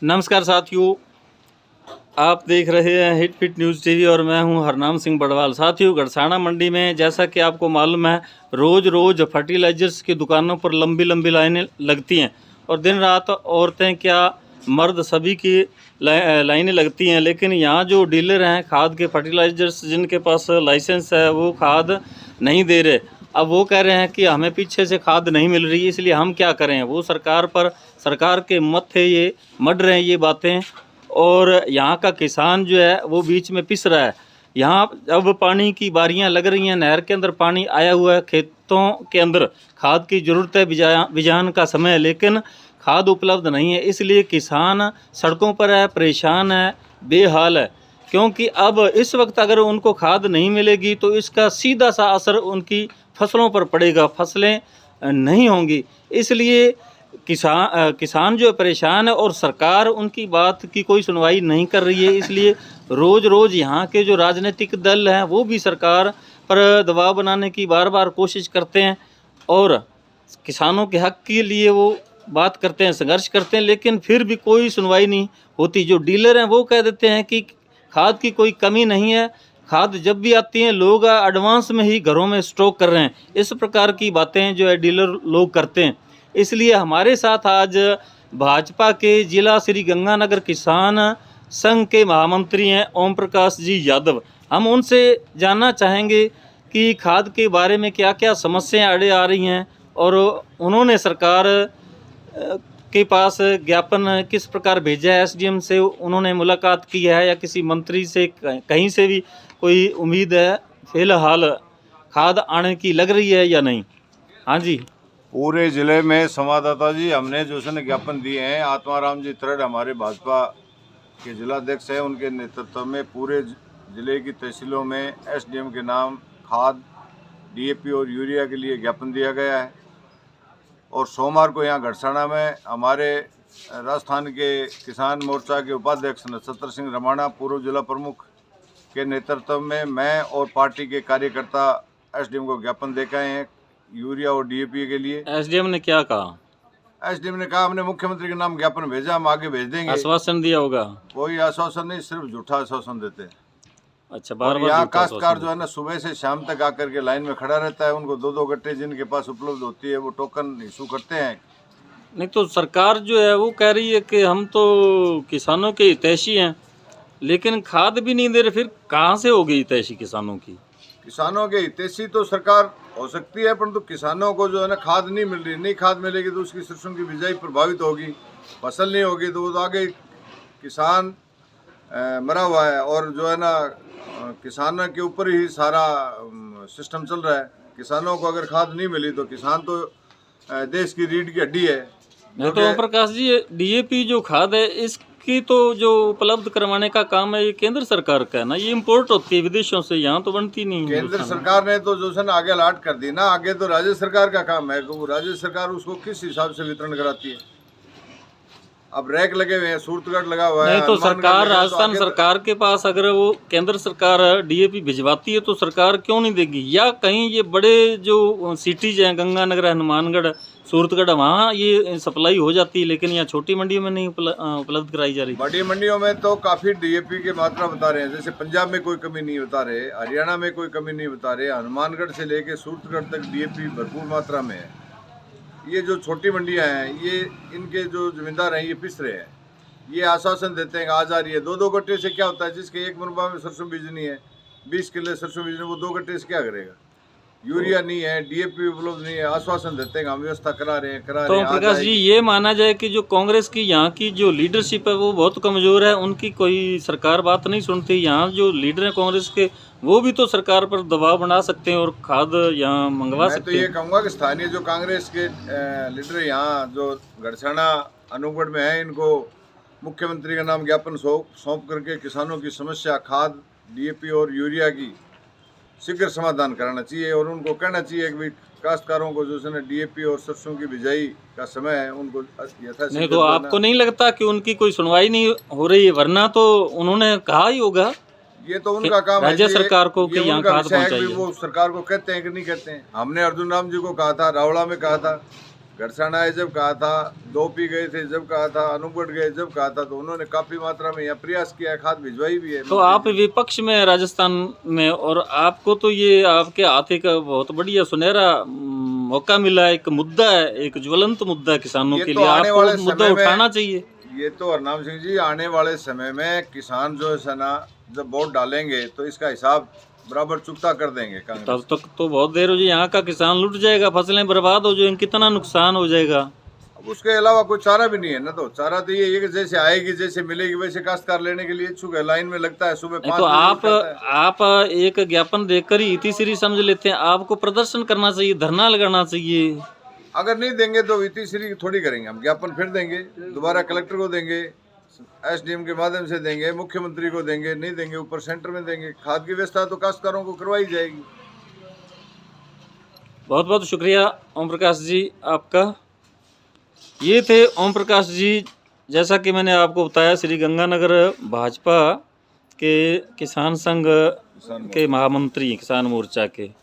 नमस्कार साथियों, आप देख रहे हैं हिट फिट न्यूज़ टीवी और मैं हूं हरनाम सिंह बड़वाल। साथियों, गड़साना मंडी में जैसा कि आपको मालूम है, रोज़ फर्टिलाइजर्स की दुकानों पर लंबी लंबी लाइनें लगती हैं और दिन रात औरतें क्या मर्द सभी की लाइनें लगती हैं। लेकिन यहाँ जो डीलर हैं खाद के, फर्टिलाइजर्स जिनके पास लाइसेंस है, वो खाद नहीं दे रहे। अब वो कह रहे हैं कि हमें पीछे से खाद नहीं मिल रही, इसलिए हम क्या करें। वो सरकार के मत्थे ये मढ़ रहे हैं ये बातें, और यहाँ का किसान जो है वो बीच में पिस रहा है। यहाँ अब पानी की बारियाँ लग रही हैं, नहर के अंदर पानी आया हुआ है, खेतों के अंदर खाद की ज़रूरत है, बिजान का समय है, लेकिन खाद उपलब्ध नहीं है। इसलिए किसान सड़कों पर है, परेशान है, बेहाल है। क्योंकि अब इस वक्त अगर उनको खाद नहीं मिलेगी तो इसका सीधा सा असर उनकी फसलों पर पड़ेगा, फसलें नहीं होंगी। इसलिए किसान जो परेशान है और सरकार उनकी बात की कोई सुनवाई नहीं कर रही है। इसलिए रोज़ यहाँ के जो राजनीतिक दल हैं वो भी सरकार पर दबाव बनाने की बार बार कोशिश करते हैं और किसानों के हक के लिए वो बात करते हैं, संघर्ष करते हैं, लेकिन फिर भी कोई सुनवाई नहीं होती। जो डीलर हैं वो कह देते हैं कि खाद की कोई कमी नहीं है, खाद जब भी आती हैं लोग एडवांस में ही घरों में स्टॉक कर रहे हैं। इस प्रकार की बातें जो है डीलर लोग करते हैं। इसलिए हमारे साथ आज भाजपा के जिला श्री गंगानगर किसान संघ के महामंत्री हैं ओम प्रकाश जी यादव। हम उनसे जानना चाहेंगे कि खाद के बारे में क्या क्या समस्याएं आड़े आ रही हैं और उन्होंने सरकार के पास ज्ञापन किस प्रकार भेजा है। एसडीएम से उन्होंने मुलाकात की है या किसी मंत्री से, कहीं से भी कोई उम्मीद है फिलहाल खाद आने की लग रही है या नहीं? हाँ जी। पूरे जिले में संवाददाता जी, हमने जो है ज्ञापन दिए हैं। आत्माराम जी तरड़ हमारे भाजपा के जिलाध्यक्ष हैं, उनके नेतृत्व में पूरे जिले की तहसीलों में एसडीएम के नाम खाद, डीएपी और यूरिया के लिए ज्ञापन दिया गया है। और सोमवार को यहाँ गड़साना में हमारे राजस्थान के किसान मोर्चा के उपाध्यक्ष नक्षत्र सिंह रमाणा, पूर्व जिला प्रमुख के नेतृत्व में मैं और पार्टी के कार्यकर्ता एसडीएम को ज्ञापन दे के आए हैं यूरिया और डीएपी के लिए। एसडीएम ने क्या कहा? एसडीएम ने कहा हमने मुख्यमंत्री के नाम ज्ञापन भेजा, हम आगे भेज देंगे। आश्वासन दिया होगा? कोई आश्वासन नहीं, सिर्फ झूठा आश्वासन देते हैं। अच्छा, बार बार यहाँ काश्तकार जो है ना सुबह से शाम तक आकर के लाइन में खड़ा रहता है। उनको 2-2 गट्टे जिनके पास उपलब्ध होती है वो टोकन इशू करते हैं। नहीं तो सरकार जो है वो कह रही है कि हम तो किसानों के हितैषी हैं, लेकिन खाद भी नहीं दे रहे। फिर कहाँ से होगी हितैषी किसानों की? किसानों के हितैषी तो सरकार हो सकती है, परंतु किसानों को जो है ना खाद नहीं मिल रही। नहीं खाद मिलेगी तो उसकी सरसों की बिजाई प्रभावित होगी, फसल नहीं होगी तो वो तो आगे किसान मरा हुआ है। और जो है ना किसानों के ऊपर ही सारा सिस्टम चल रहा है। किसानों को अगर खाद नहीं मिली तो किसान तो देश की रीढ़ की हड्डी है। तो ओम प्रकाश जी, डीएपी जो खाद है इसकी तो जो उपलब्ध करवाने का काम है ये केंद्र सरकार का है ना, ये इम्पोर्ट होती है विदेशों से, यहाँ तो बनती नहीं। केंद्र सरकार ने तो जो है ना आगे अलॉट कर दी ना, आगे तो राज्य सरकार का काम है। वो राज्य सरकार उसको किस हिसाब से वितरण कराती है। अब रैक लगे हुए हैं, सूरतगढ़ लगा हुआ है। नहीं तो सरकार, राजस्थान सरकार के पास अगर वो केंद्र सरकार डीएपी भिजवाती है तो सरकार क्यों नहीं देगी? या कहीं ये बड़े जो सिटीज हैं, गंगानगर, हनुमानगढ़, सूरतगढ़, वहाँ ये सप्लाई हो जाती है, लेकिन यहाँ छोटी मंडियों में नहीं उपलब्ध कराई जा रही। बड़ी मंडियों में तो काफ़ी डीएपी की मात्रा बता रहे हैं। जैसे पंजाब में कोई कमी नहीं बता रहे, हरियाणा में कोई कमी नहीं बता रहे, हनुमानगढ़ से लेके सूरतगढ़ तक डीएपी भरपूर मात्रा में है। ये जो छोटी मंडियां हैं, ये इनके जो जमींदार हैं ये पिस रहे हैं। ये आश्वासन देते हैं आज आ रही है। 2-2 गट्टे से क्या होता है? जिसके एक मुरबा में सरसों बीजनी है, 20 किलो सरसों बीजनी, वो 2 गट्टे से क्या करेगा? यूरिया नहीं है, डीएपी उपलब्ध नहीं है, आश्वासन देते हैं हम व्यवस्था करा रहे हैं। तो प्रकाश जी, ये माना जाए कि जो कांग्रेस की यहाँ की जो लीडरशिप है वो बहुत कमजोर है, उनकी कोई सरकार बात नहीं सुनती। यहाँ जो लीडर है कांग्रेस के वो भी तो सरकार पर दबाव बना सकते हैं और खाद यहाँ मंगवा सकते हैं। मैं तो ये कहूँगा कि स्थानीय जो कांग्रेस के लीडर यहाँ जो गड़साना अनूपगढ़ में है, इनको मुख्यमंत्री का नाम ज्ञापन सौंप करके किसानों की समस्या खाद, डीएपी और यूरिया की शीघ्र समाधान कराना चाहिए। और उनको कहना चाहिए कि काश्तकारों को जो है डीएपी और सरसों की बिजाई का समय है उनको यथाशीघ्र। नहीं तो आपको नहीं लगता कि उनकी कोई सुनवाई नहीं हो रही है? वरना तो उन्होंने कहा ही होगा। ये तो उनका काम है राज्य सरकार को कि यहाँ खाद पहुँचाइए। वो सरकार को कहते हैं कि नहीं कहते हैं। हमने अर्जुन राम जी को कहा था, रावड़ा में कहा था गड़साना आए जब कहा था, 2 पी गए थे जब कहा था, अनूपगढ़ गए जब कहा था, तो उन्होंने काफ़ी मात्रा में यहाँ प्रयास किया है, खाद भिजवाई भी है। तो आप विपक्ष में राजस्थान में, और आपको तो ये आपके हाथ का बहुत बढ़िया सुनहरा मौका मिला है, एक मुद्दा है, एक ज्वलंत मुद्दा है किसानों ये के तो लिए, आने आपको वाले मुद्दा समय में- उठाना चाहिए। ये तो हरनाम सिंह जी, आने वाले समय में किसान जो है ना, जब वोट डालेंगे तो इसका हिसाब बराबर चुकता कर देंगे कांग्रेस। तब तक तो बहुत देर हो जाए, यहाँ का किसान लुट जाएगा, फसलें बर्बाद हो जाएंगी, कितना नुकसान हो जाएगा। अब उसके अलावा कोई चारा भी नहीं है ना, तो चारा तो ये है कि जैसे आएगी जैसे मिलेगी वैसे काश्तकार लेने के लिए इच्छुक है, लाइन में लगता है सुबह 5 नहीं तो बजे आप उठाता है। आप एक ज्ञापन देकर ही इतिश्री समझ लेते हैं, आपको प्रदर्शन करना चाहिए, धरना लगाना चाहिए। अगर नहीं देंगे तो इतिश्री थोड़ी करेंगे, हम ज्ञापन फिर देंगे, दोबारा कलेक्टर को देंगे, एसडीएम के माध्यम से देंगे, मुख्यमंत्री को देंगे, नहीं देंगे ऊपर सेंटर में देंगे। खाद की व्यवस्था तो काश्तकारों को करवाई जाएगी। बहुत बहुत शुक्रिया ओम प्रकाश जी आपका। ये थे ओम प्रकाश जी, जैसा कि मैंने आपको बताया, श्री गंगानगर भाजपा के किसान संघ के महामंत्री, किसान मोर्चा के।